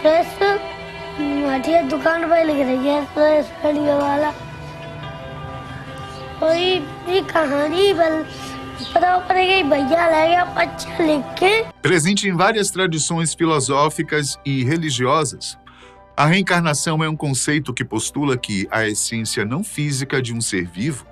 गैस हमारी दुकान पर लिख रही है रेडियो वाला और ये कहानी भैया ले गया अच्छा लिख के. Presente em várias tradições filosóficas e religiosas, a reencarnação é um conceito que postula que a essência não física de um ser vivo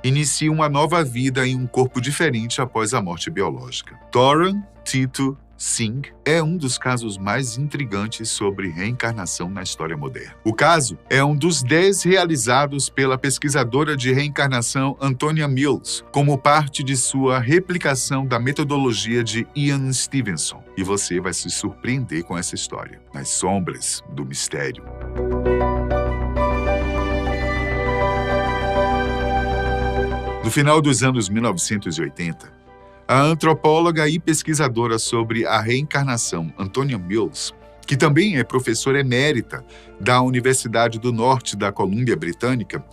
inicia uma nova vida em um corpo diferente após a morte biológica. Toran Tito Singh é um dos casos mais intrigantes sobre reencarnação na história moderna. O caso é um dos 10 realizados pela pesquisadora de reencarnação Antonia Mills, como parte de sua replicação da metodologia de Ian Stevenson. E você vai se surpreender com essa história, nas sombras do mistério. No final dos anos 1980, a antropóloga e pesquisadora sobre a reencarnação Antonia Mills, que também é professora emérita da Universidade do Norte da Colômbia Britânica,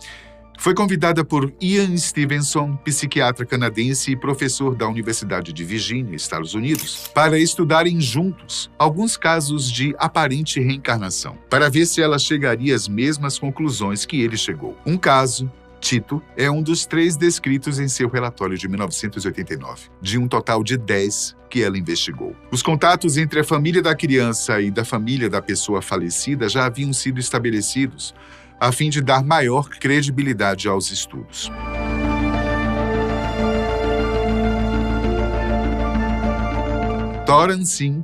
foi convidada por Ian Stevenson, psiquiatra canadense e professor da Universidade de Virgínia, Estados Unidos, para estudarem juntos alguns casos de aparente reencarnação, para ver se ela chegaria às mesmas conclusões que ele chegou. Um caso, Tito, é um dos 3 descritos em seu relatório de 1989, de um total de 10 que ela investigou. Os contatos entre a família da criança e da família da pessoa falecida já haviam sido estabelecidos, a fim de dar maior credibilidade aos estudos. Toran Singh,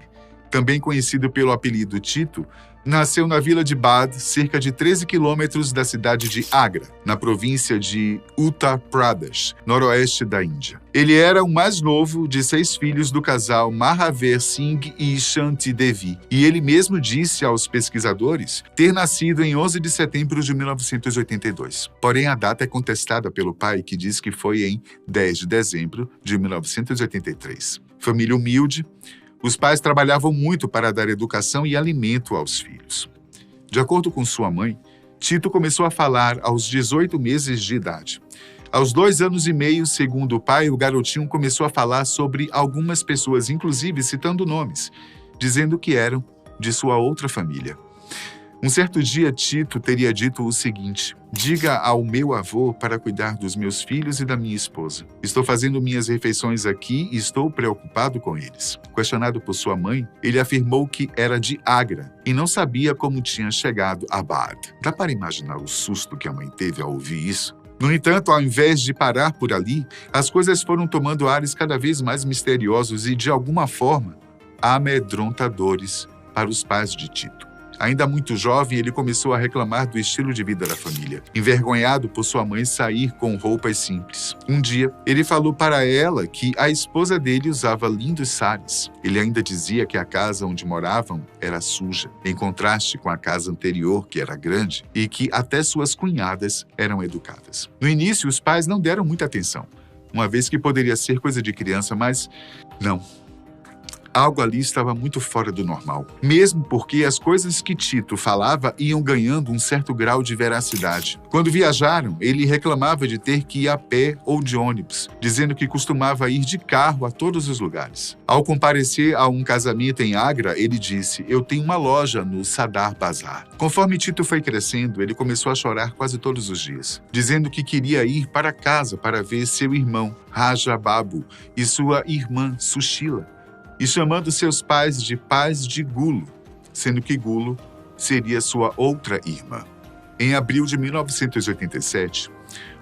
também conhecido pelo apelido Tito, nasceu na vila de Bad, cerca de 13 quilômetros da cidade de Agra, na província de Uttar Pradesh, noroeste da Índia. Ele era o mais novo de 6 filhos do casal Mahaver Singh e Shanti Devi, e ele mesmo disse aos pesquisadores ter nascido em 11 de setembro de 1982. Porém, a data é contestada pelo pai, que diz que foi em 10 de dezembro de 1983. Família humilde, os pais trabalhavam muito para dar educação e alimento aos filhos. De acordo com sua mãe, Tito começou a falar aos 18 meses de idade. Aos 2 anos e meio, segundo o pai, o garotinho começou a falar sobre algumas pessoas, inclusive citando nomes, dizendo que eram de sua outra família. Um certo dia, Tito teria dito o seguinte: diga ao meu avô para cuidar dos meus filhos e da minha esposa. Estou fazendo minhas refeições aqui e estou preocupado com eles. Questionado por sua mãe, ele afirmou que era de Agra e não sabia como tinha chegado a Bad. Dá para imaginar o susto que a mãe teve ao ouvir isso? No entanto, ao invés de parar por ali, as coisas foram tomando ares cada vez mais misteriosos e, de alguma forma, amedrontadores para os pais de Tito. Ainda muito jovem, ele começou a reclamar do estilo de vida da família, envergonhado por sua mãe sair com roupas simples. Um dia, ele falou para ela que a esposa dele usava lindos saris. Ele ainda dizia que a casa onde moravam era suja, em contraste com a casa anterior, que era grande, e que até suas cunhadas eram educadas. No início, os pais não deram muita atenção, uma vez que poderia ser coisa de criança, mas não. Algo ali estava muito fora do normal, mesmo porque as coisas que Tito falava iam ganhando um certo grau de veracidade. Quando viajaram, ele reclamava de ter que ir a pé ou de ônibus, dizendo que costumava ir de carro a todos os lugares. Ao comparecer a um casamento em Agra, ele disse: eu tenho uma loja no Sadar Bazar. Conforme Tito foi crescendo, ele começou a chorar quase todos os dias, dizendo que queria ir para casa para ver seu irmão, Raja Babu, e sua irmã, Sushila, e chamando seus pais de Gulu, sendo que Gulu seria sua outra irmã. Em abril de 1987,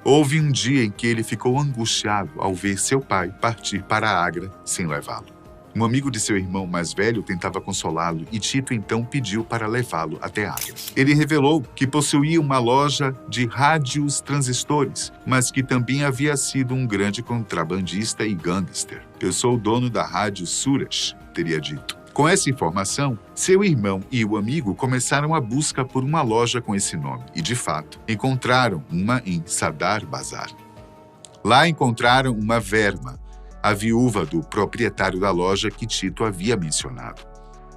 houve um dia em que ele ficou angustiado ao ver seu pai partir para Agra sem levá-lo. Um amigo de seu irmão mais velho tentava consolá-lo e Tito então pediu para levá-lo até Agra. Ele revelou que possuía uma loja de rádios transistores, mas que também havia sido um grande contrabandista e gangster. Eu sou o dono da rádio Suraj, teria dito. Com essa informação, seu irmão e o amigo começaram a busca por uma loja com esse nome e, de fato, encontraram uma em Sadar Bazar. Lá encontraram uma Verma, a viúva do proprietário da loja que Tito havia mencionado.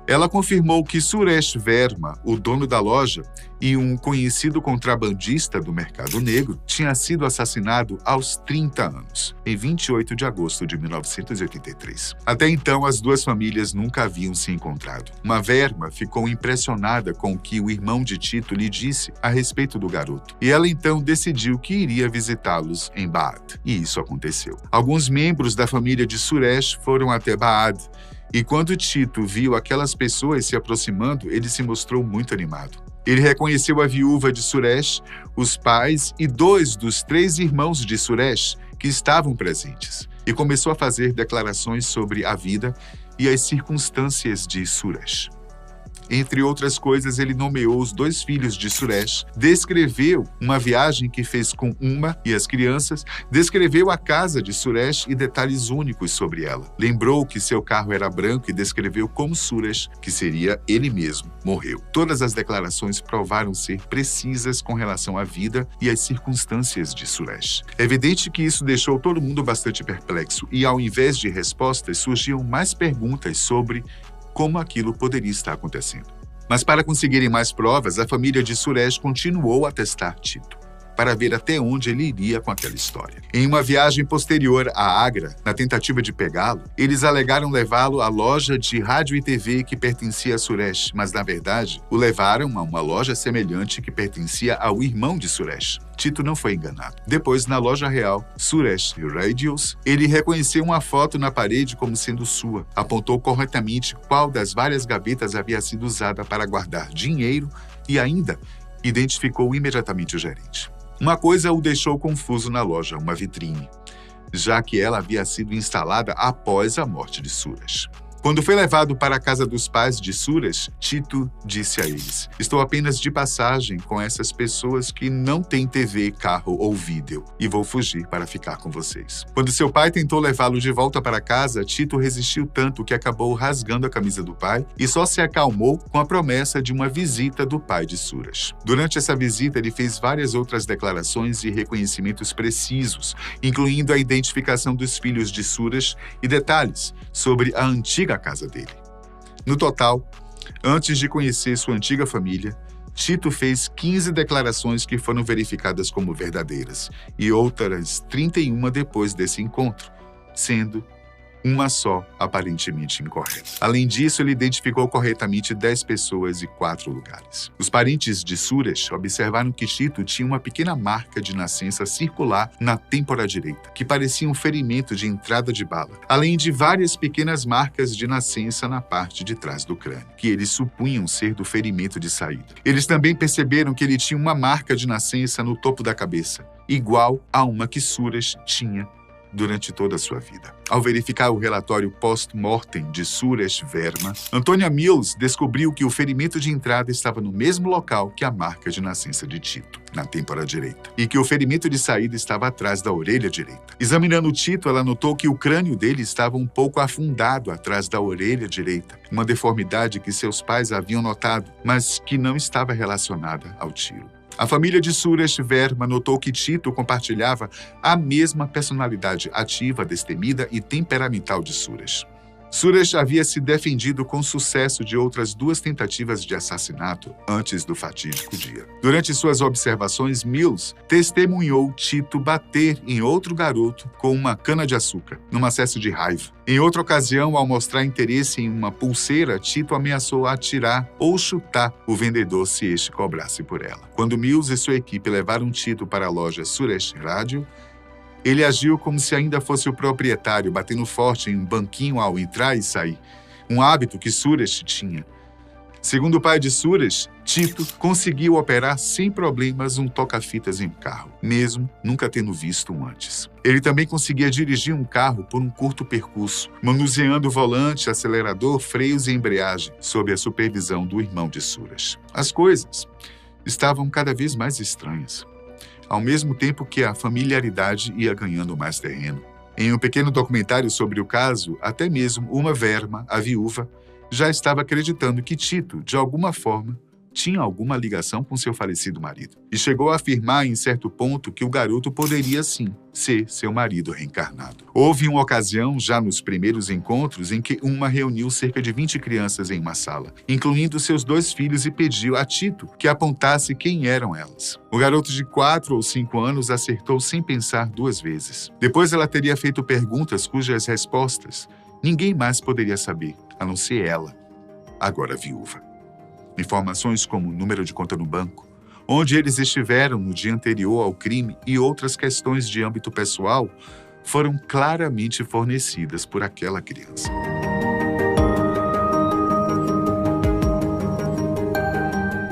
Ela confirmou que Suresh Verma, o dono da loja e um conhecido contrabandista do mercado negro, tinha sido assassinado aos 30 anos, em 28 de agosto de 1983. Até então, as duas famílias nunca haviam se encontrado. Uma Verma ficou impressionada com o que o irmão de Tito lhe disse a respeito do garoto, e ela então decidiu que iria visitá-los em Baad. E isso aconteceu. Alguns membros da família de Suresh foram até Baad, e quando Tito viu aquelas pessoas se aproximando, ele se mostrou muito animado. Ele reconheceu a viúva de Suresh, os pais e 2 dos 3 irmãos de Suresh que estavam presentes, e começou a fazer declarações sobre a vida e as circunstâncias de Suresh. Entre outras coisas, ele nomeou os 2 filhos de Suresh, descreveu uma viagem que fez com Uma e as crianças, descreveu a casa de Suresh e detalhes únicos sobre ela. Lembrou que seu carro era branco e descreveu como Suresh, que seria ele mesmo, morreu. Todas as declarações provaram ser precisas com relação à vida e às circunstâncias de Suresh. É evidente que isso deixou todo mundo bastante perplexo e, ao invés de respostas, surgiam mais perguntas sobre como aquilo poderia estar acontecendo. Mas para conseguirem mais provas, a família de Suresh continuou a testar Tito, para ver até onde ele iria com aquela história. Em uma viagem posterior a Agra, na tentativa de pegá-lo, eles alegaram levá-lo à loja de rádio e TV que pertencia a Suresh, mas na verdade o levaram a uma loja semelhante que pertencia ao irmão de Suresh. Tito não foi enganado. Depois, na loja real, Suresh Radios, ele reconheceu uma foto na parede como sendo sua. Apontou corretamente qual das várias gavetas havia sido usada para guardar dinheiro e ainda identificou imediatamente o gerente. Uma coisa o deixou confuso na loja, uma vitrine, já que ela havia sido instalada após a morte de Suresh. Quando foi levado para a casa dos pais de Suresh, Tito disse a eles: "Estou apenas de passagem com essas pessoas que não têm TV, carro ou vídeo, e vou fugir para ficar com vocês." Quando seu pai tentou levá-lo de volta para casa, Tito resistiu tanto que acabou rasgando a camisa do pai e só se acalmou com a promessa de uma visita do pai de Suresh. Durante essa visita, ele fez várias outras declarações e reconhecimentos precisos, incluindo a identificação dos filhos de Suresh e detalhes sobre a antiga casa dele. No total, antes de conhecer sua antiga família, Tito fez 15 declarações que foram verificadas como verdadeiras e outras 31 depois desse encontro, sendo uma só aparentemente incorreta. Além disso, ele identificou corretamente 10 pessoas e 4 lugares. Os parentes de Suresh observaram que Tito tinha uma pequena marca de nascença circular na têmpora direita, que parecia um ferimento de entrada de bala, além de várias pequenas marcas de nascença na parte de trás do crânio, que eles supunham ser do ferimento de saída. Eles também perceberam que ele tinha uma marca de nascença no topo da cabeça, igual a uma que Suresh tinha durante toda a sua vida. Ao verificar o relatório post-mortem de Suresh Verma, Antônia Mills descobriu que o ferimento de entrada estava no mesmo local que a marca de nascença de Tito, na têmpora direita, e que o ferimento de saída estava atrás da orelha direita. Examinando Tito, ela notou que o crânio dele estava um pouco afundado atrás da orelha direita, uma deformidade que seus pais haviam notado, mas que não estava relacionada ao tiro. A família de Suresh Verma notou que Tito compartilhava a mesma personalidade ativa, destemida e temperamental de Suresh. Suresh havia se defendido com sucesso de outras 2 tentativas de assassinato antes do fatídico dia. Durante suas observações, Mills testemunhou Tito bater em outro garoto com uma cana-de-açúcar, num acesso de raiva. Em outra ocasião, ao mostrar interesse em uma pulseira, Tito ameaçou atirar ou chutar o vendedor se este cobrasse por ela. Quando Mills e sua equipe levaram Tito para a loja Suresh Radio, ele agiu como se ainda fosse o proprietário, batendo forte em um banquinho ao entrar e sair, um hábito que Suresh tinha. Segundo o pai de Suresh, Tito conseguiu operar sem problemas um toca-fitas em um carro, mesmo nunca tendo visto um antes. Ele também conseguia dirigir um carro por um curto percurso, manuseando o volante, acelerador, freios e embreagem, sob a supervisão do irmão de Suresh. As coisas estavam cada vez mais estranhas, ao mesmo tempo que a familiaridade ia ganhando mais terreno. Em um pequeno documentário sobre o caso, até mesmo Uma Verma, a viúva, já estava acreditando que Tito, de alguma forma, tinha alguma ligação com seu falecido marido. E chegou a afirmar em certo ponto que o garoto poderia sim ser seu marido reencarnado. Houve uma ocasião, já nos primeiros encontros, em que uma reuniu cerca de 20 crianças em uma sala, incluindo seus 2 filhos, e pediu a Tito que apontasse quem eram elas. O garoto de 4 ou 5 anos acertou sem pensar 2 vezes. Depois ela teria feito perguntas cujas respostas ninguém mais poderia saber, a não ser ela, agora viúva. Informações como o número de conta no banco, onde eles estiveram no dia anterior ao crime e outras questões de âmbito pessoal foram claramente fornecidas por aquela criança.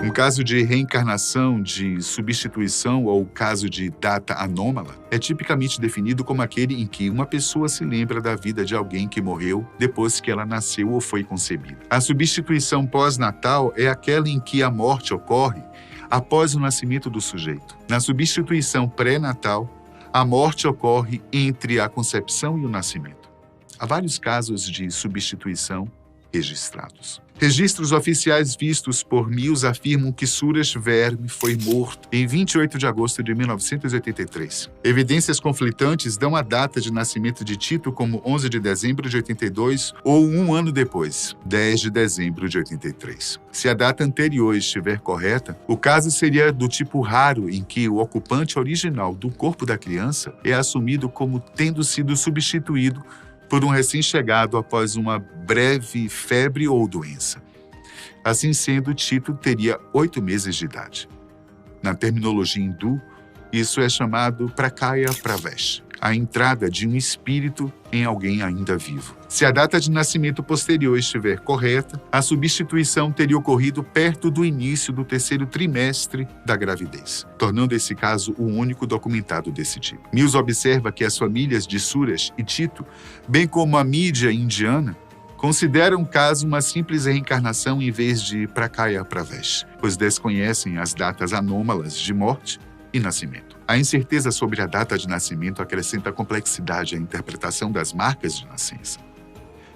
Um caso de reencarnação, de substituição ou caso de data anômala é tipicamente definido como aquele em que uma pessoa se lembra da vida de alguém que morreu depois que ela nasceu ou foi concebida. A substituição pós-natal é aquela em que a morte ocorre após o nascimento do sujeito. Na substituição pré-natal, a morte ocorre entre a concepção e o nascimento. Há vários casos de substituição registrados. Registros oficiais vistos por Mills afirmam que Suresh Verme foi morto em 28 de agosto de 1983. Evidências conflitantes dão a data de nascimento de Tito como 11 de dezembro de 82 ou um ano depois, 10 de dezembro de 83. Se a data anterior estiver correta, o caso seria do tipo raro em que o ocupante original do corpo da criança é assumido como tendo sido substituído por um recém-chegado após uma breve febre ou doença. Assim sendo, Tito teria 8 meses de idade. Na terminologia hindu, isso é chamado prakaya pravesh, a entrada de um espírito em alguém ainda vivo. Se a data de nascimento posterior estiver correta, a substituição teria ocorrido perto do início do 3º trimestre da gravidez, tornando esse caso o único documentado desse tipo. Mills observa que as famílias de Suresh e Tito, bem como a mídia indiana, consideram o caso uma simples reencarnação em vez de prakaya pravesh, pois desconhecem as datas anômalas de morte e nascimento. A incerteza sobre a data de nascimento acrescenta complexidade à interpretação das marcas de nascença.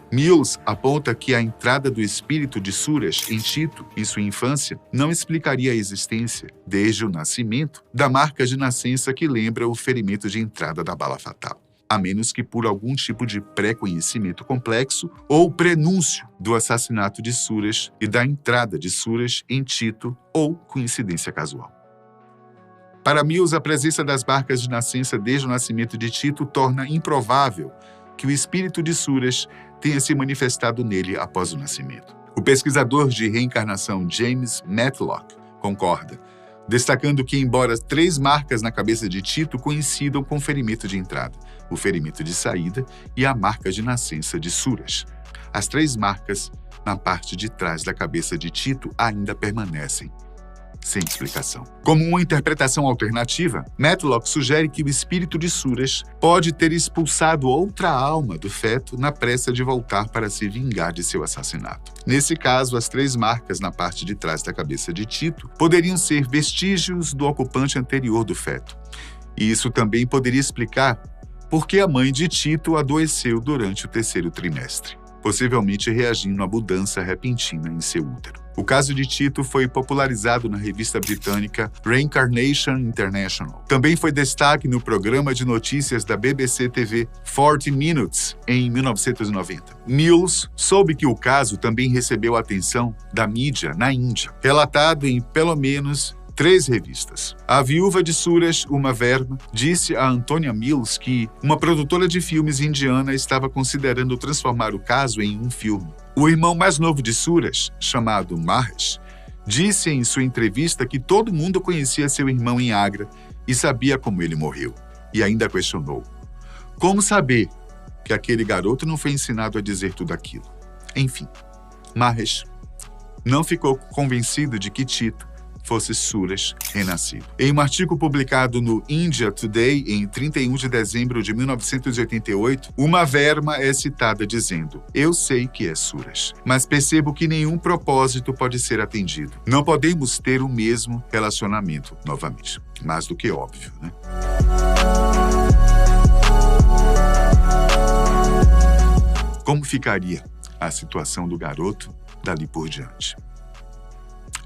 Mills aponta que a entrada do espírito de Suresh em Tito, em sua infância, não explicaria a existência, desde o nascimento, da marca de nascença que lembra o ferimento de entrada da bala fatal, a menos que por algum tipo de pré-conhecimento complexo ou prenúncio do assassinato de Suresh e da entrada de Suresh em Tito ou coincidência casual. Para Mills, a presença das marcas de nascença desde o nascimento de Tito torna improvável que o espírito de Suresh tenha se manifestado nele após o nascimento. O pesquisador de reencarnação James Matlock concorda, destacando que, embora 3 marcas na cabeça de Tito coincidam com o ferimento de entrada, o ferimento de saída e a marca de nascença de Suresh, as 3 marcas na parte de trás da cabeça de Tito ainda permanecem sem explicação. Como uma interpretação alternativa, Matlock sugere que o espírito de Suresh pode ter expulsado outra alma do feto na pressa de voltar para se vingar de seu assassinato. Nesse caso, as 3 marcas na parte de trás da cabeça de Tito poderiam ser vestígios do ocupante anterior do feto. E isso também poderia explicar por que a mãe de Tito adoeceu durante o 3º trimestre, possivelmente reagindo à mudança repentina em seu útero. O caso de Tito foi popularizado na revista britânica Reincarnation International. Também foi destaque no programa de notícias da BBC TV 40 Minutes, em 1990. Mills soube que o caso também recebeu atenção da mídia na Índia, relatado em pelo menos 3 revistas. A viúva de Suresh, uma Verma, disse a Antonia Mills que uma produtora de filmes indiana estava considerando transformar o caso em um filme. O irmão mais novo de Suresh, chamado Mahesh, disse em sua entrevista que todo mundo conhecia seu irmão em Agra e sabia como ele morreu. E ainda questionou: como saber que aquele garoto não foi ensinado a dizer tudo aquilo? Enfim, Mahesh não ficou convencido de que Tito fosse Suresh renascido. Em um artigo publicado no India Today, em 31 de dezembro de 1988, uma Verma é citada dizendo: eu sei que é Suresh, mas percebo que nenhum propósito pode ser atendido. Não podemos ter o mesmo relacionamento novamente. Mais do que óbvio, né? Como ficaria a situação do garoto dali por diante?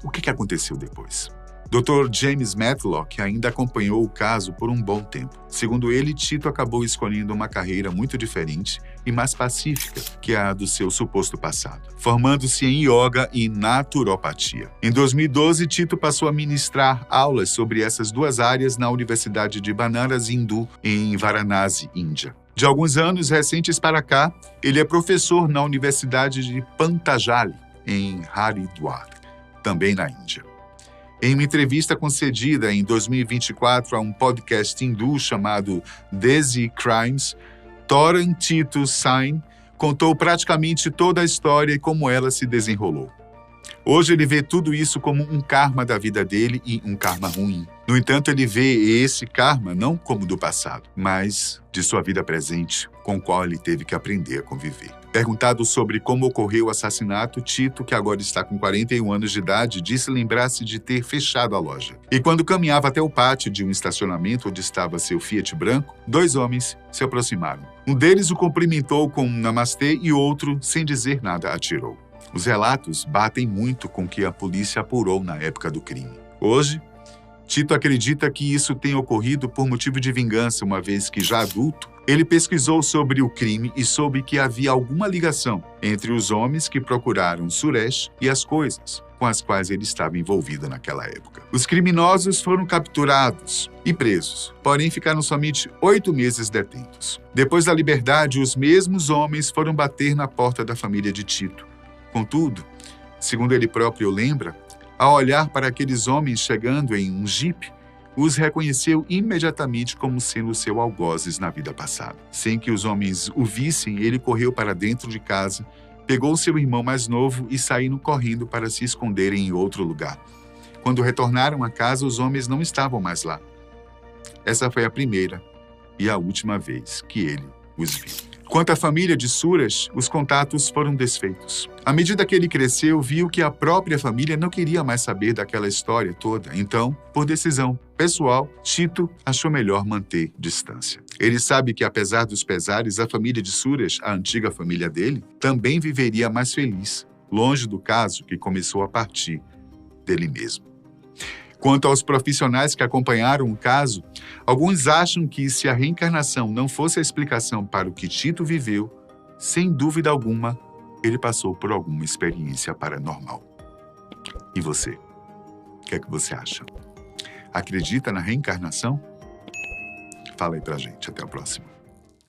O que aconteceu depois? Dr. James Matlock ainda acompanhou o caso por um bom tempo. Segundo ele, Tito acabou escolhendo uma carreira muito diferente e mais pacífica que a do seu suposto passado, formando-se em yoga e naturopatia. Em 2012, Tito passou a ministrar aulas sobre essas duas áreas na Universidade de Banaras Hindu, em Varanasi, Índia. De alguns anos recentes para cá, ele é professor na Universidade de Pantajali, em Haridwar, também na Índia. Em uma entrevista concedida em 2024 a um podcast hindu chamado Desi Crimes, Toran Tito Sain contou praticamente toda a história e como ela se desenrolou. Hoje ele vê tudo isso como um karma da vida dele e um karma ruim. No entanto, ele vê esse karma não como do passado, mas de sua vida presente, com o qual ele teve que aprender a conviver. Perguntado sobre como ocorreu o assassinato, Tito, que agora está com 41 anos de idade, disse lembrar-se de ter fechado a loja. E quando caminhava até o pátio de um estacionamento onde estava seu Fiat branco, 2 homens se aproximaram. Um deles o cumprimentou com um namastê e outro, sem dizer nada, atirou. Os relatos batem muito com o que a polícia apurou na época do crime. Hoje, Tito acredita que isso tenha ocorrido por motivo de vingança, uma vez que, já adulto, ele pesquisou sobre o crime e soube que havia alguma ligação entre os homens que procuraram Suresh e as coisas com as quais ele estava envolvido naquela época. Os criminosos foram capturados e presos, porém ficaram somente 8 meses detentos. Depois da liberdade, os mesmos homens foram bater na porta da família de Tito. Contudo, segundo ele próprio lembra, ao olhar para aqueles homens chegando em um jipe, os reconheceu imediatamente como sendo seu algozes na vida passada. Sem que os homens o vissem, ele correu para dentro de casa, pegou seu irmão mais novo e saíram correndo para se esconderem em outro lugar. Quando retornaram à casa, os homens não estavam mais lá. Essa foi a primeira e a última vez que ele os viu. Quanto à família de Suresh, os contatos foram desfeitos. À medida que ele cresceu, viu que a própria família não queria mais saber daquela história toda. Então, por decisão pessoal, Tito achou melhor manter distância. Ele sabe que, apesar dos pesares, a família de Suresh, a antiga família dele, também viveria mais feliz, longe do caso que começou a partir dele mesmo. Quanto aos profissionais que acompanharam o caso, alguns acham que se a reencarnação não fosse a explicação para o que Tito viveu, sem dúvida alguma, ele passou por alguma experiência paranormal. E você? O que é que você acha? Acredita na reencarnação? Fala aí pra gente. Até a próxima.